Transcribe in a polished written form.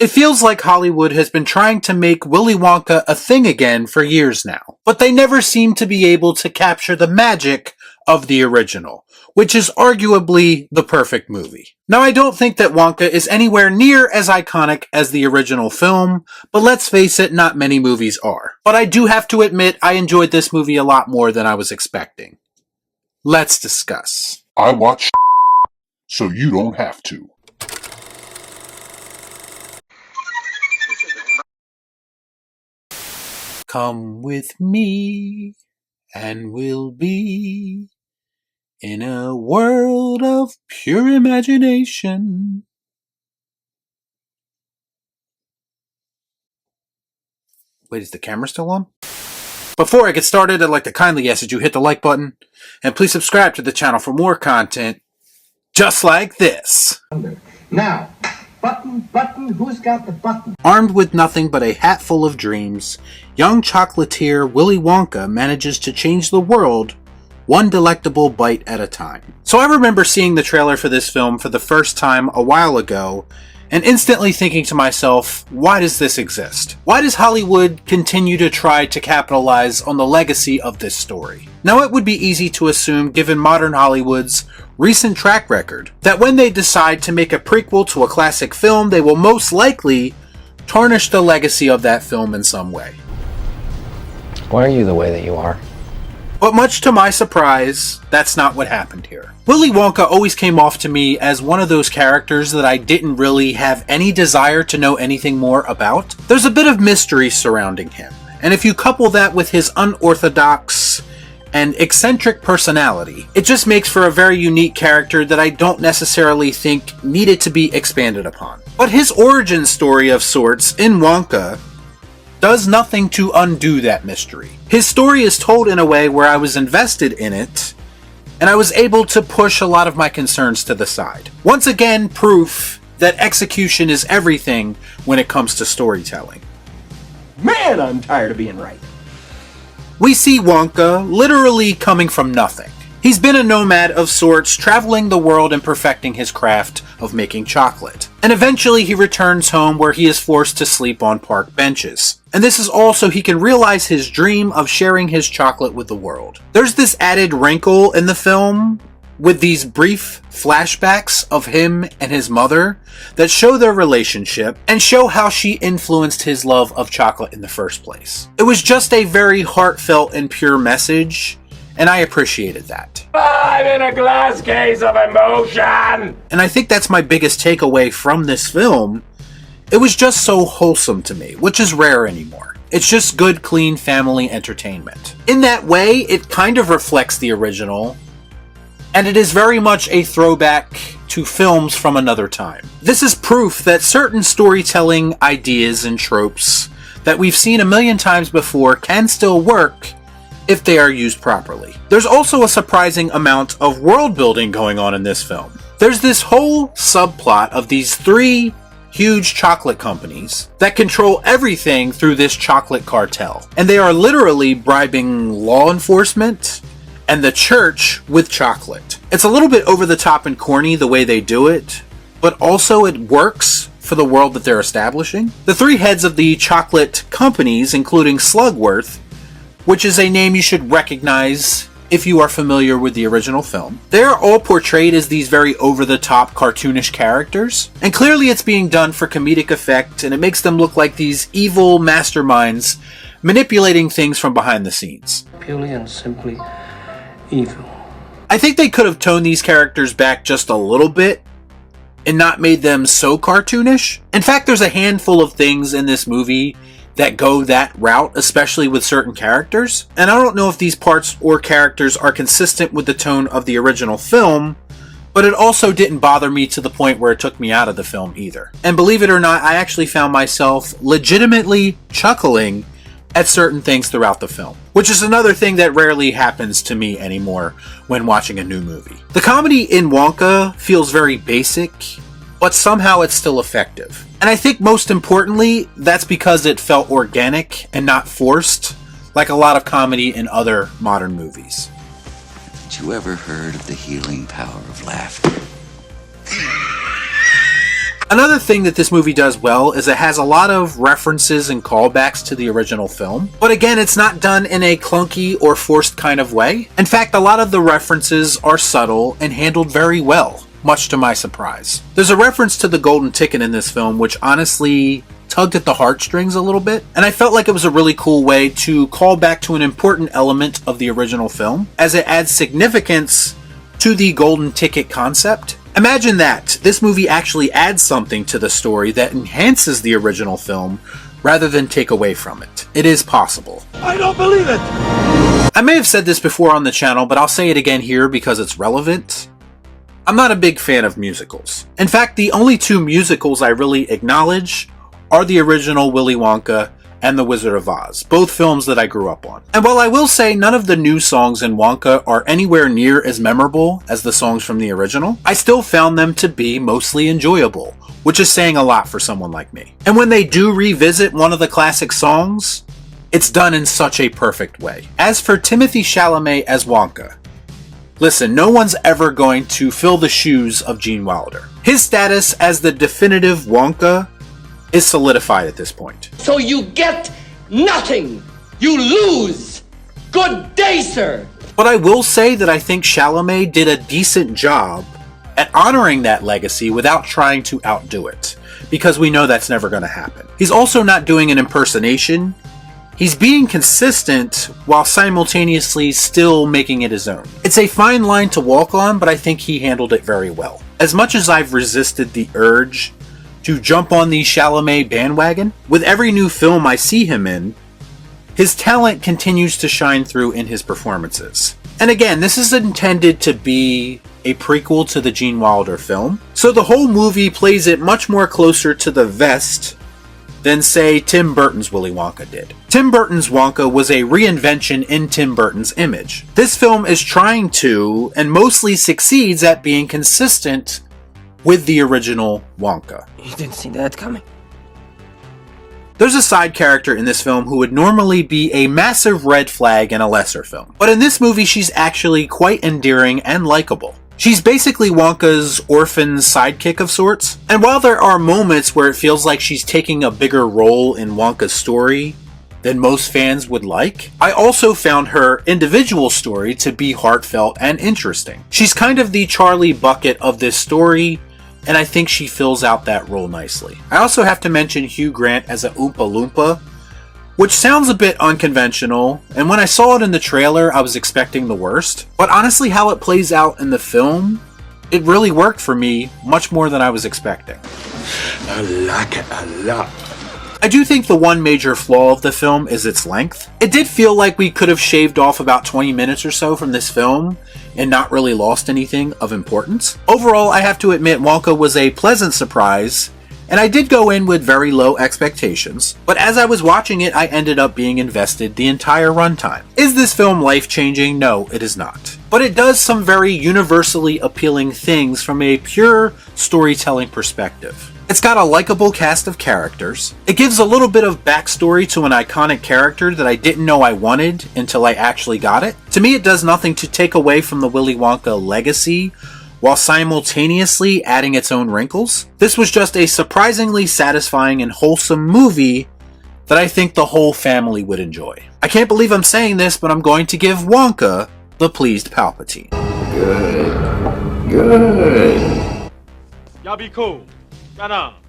It feels like Hollywood has been trying to make Willy Wonka a thing again for years now, but they never seem to be able to capture the magic of the original, which is arguably the perfect movie. Now, I don't think that Wonka is anywhere near as iconic as the original film, but let's face it, not many movies are. But I do have to admit, I enjoyed this movie a lot more than I was expecting. Let's discuss. I watch so you don't have to. Come with me, and we'll be in a world of pure imagination. Wait, is the camera still on? Before I get started, I'd like to kindly ask that you hit the like button, and please subscribe to the channel for more content just like this. Now, button, who's got the button? Armed with nothing but a hat full of dreams, young chocolatier Willy Wonka manages to change the world one delectable bite at a time. So I remember seeing the trailer for this film for the first time a while ago, and instantly thinking to myself, why does this exist? Why does Hollywood continue to try to capitalize on the legacy of this story? Now, it would be easy to assume, given modern Hollywood's recent track record, that when they decide to make a prequel to a classic film, they will most likely tarnish the legacy of that film in some way. Why are you the way that you are? But much to my surprise, that's not what happened here. Willy Wonka always came off to me as one of those characters that I didn't really have any desire to know anything more about. There's a bit of mystery surrounding him, and if you couple that with his unorthodox and eccentric personality, it just makes for a very unique character that I don't necessarily think needed to be expanded upon. But his origin story of sorts in Wonka does nothing to undo that mystery. His story is told in a way where I was invested in it, and I was able to push a lot of my concerns to the side. Once again, proof that execution is everything when it comes to storytelling. Man, I'm tired of being right. We see Wonka literally coming from nothing. He's been a nomad of sorts, traveling the world and perfecting his craft of making chocolate. And eventually he returns home where he is forced to sleep on park benches. And this is all so he can realize his dream of sharing his chocolate with the world. There's this added wrinkle in the film with these brief flashbacks of him and his mother that show their relationship and show how she influenced his love of chocolate in the first place. It was just a very heartfelt and pure message, and I appreciated that. I'm in a glass case of emotion! And I think that's my biggest takeaway from this film. It was just so wholesome to me, which is rare anymore. It's just good, clean family entertainment. In that way, it kind of reflects the original, and it is very much a throwback to films from another time. This is proof that certain storytelling ideas and tropes that we've seen a million times before can still work if they are used properly. There's also a surprising amount of world building going on in this film. There's this whole subplot of these three huge chocolate companies that control everything through this chocolate cartel. And they are literally bribing law enforcement and the church with chocolate. It's a little bit over the top and corny the way they do it, but also it works for the world that they're establishing. The three heads of the chocolate companies, including Slugworth, which is a name you should recognize if you are familiar with the original film. They're all portrayed as these very over-the-top cartoonish characters, and clearly it's being done for comedic effect, and it makes them look like these evil masterminds manipulating things from behind the scenes. Purely and simply evil. I think they could have toned these characters back just a little bit and not made them so cartoonish. In fact, there's a handful of things in this movie that go that route, especially with certain characters. And I don't know if these parts or characters are consistent with the tone of the original film, but it also didn't bother me to the point where it took me out of the film either. And believe it or not, I actually found myself legitimately chuckling at certain things throughout the film, which is another thing that rarely happens to me anymore when watching a new movie. The comedy in Wonka feels very basic, but somehow it's still effective. And I think most importantly, that's because it felt organic and not forced, like a lot of comedy in other modern movies. Had you ever heard of the healing power of laughter? Another thing that this movie does well is it has a lot of references and callbacks to the original film. But again, it's not done in a clunky or forced kind of way. In fact, a lot of the references are subtle and handled very well, much to my surprise. There's a reference to the golden ticket in this film, which honestly tugged at the heartstrings a little bit, and I felt like it was a really cool way to call back to an important element of the original film, as it adds significance to the golden ticket concept. Imagine that. This movie actually adds something to the story that enhances the original film rather than take away from it. It is possible. I don't believe it! I may have said this before on the channel, but I'll say it again here because it's relevant. I'm not a big fan of musicals. In fact, the only two musicals I really acknowledge are the original Willy Wonka and The Wizard of Oz, both films that I grew up on. And while I will say none of the new songs in Wonka are anywhere near as memorable as the songs from the original, I still found them to be mostly enjoyable, which is saying a lot for someone like me. And when they do revisit one of the classic songs, it's done in such a perfect way. As for Timothée Chalamet as Wonka, listen, no one's ever going to fill the shoes of Gene Wilder. His status as the definitive Wonka is solidified at this point. So you get nothing. You lose. Good day, sir. But I will say that I think Chalamet did a decent job at honoring that legacy without trying to outdo it, because we know that's never going to happen. He's also not doing an impersonation. He's being consistent while simultaneously still making it his own. It's a fine line to walk on, but I think he handled it very well. As much as I've resisted the urge to jump on the Chalamet bandwagon, with every new film I see him in, his talent continues to shine through in his performances. And again, this is intended to be a prequel to the Gene Wilder film, so the whole movie plays it much more closer to the vest than, say, Tim Burton's Willy Wonka did. Tim Burton's Wonka was a reinvention in Tim Burton's image. This film is trying to, and mostly succeeds at being consistent with the original Wonka. You didn't see that coming. There's a side character in this film who would normally be a massive red flag in a lesser film. But in this movie, she's actually quite endearing and likable. She's basically Wonka's orphan sidekick of sorts. And while there are moments where it feels like she's taking a bigger role in Wonka's story than most fans would like, I also found her individual story to be heartfelt and interesting. She's kind of the Charlie Bucket of this story, and I think she fills out that role nicely. I also have to mention Hugh Grant as a Oompa Loompa, which sounds a bit unconventional, and when I saw it in the trailer, I was expecting the worst. But honestly, how it plays out in the film, it really worked for me much more than I was expecting. I like it a lot. I do think the one major flaw of the film is its length. It did feel like we could have shaved off about 20 minutes or so from this film and not really lost anything of importance. Overall, I have to admit Wonka was a pleasant surprise, and I did go in with very low expectations, but as I was watching it, I ended up being invested the entire runtime. Is this film life-changing? No, it is not. But it does some very universally appealing things from a pure storytelling perspective. It's got a likable cast of characters. It gives a little bit of backstory to an iconic character that I didn't know I wanted until I actually got it. To me, it does nothing to take away from the Willy Wonka legacy, while simultaneously adding its own wrinkles. This was just a surprisingly satisfying and wholesome movie that I think the whole family would enjoy. I can't believe I'm saying this, but I'm going to give Wonka the pleased Palpatine. Good. Y'all be cool. Shut up.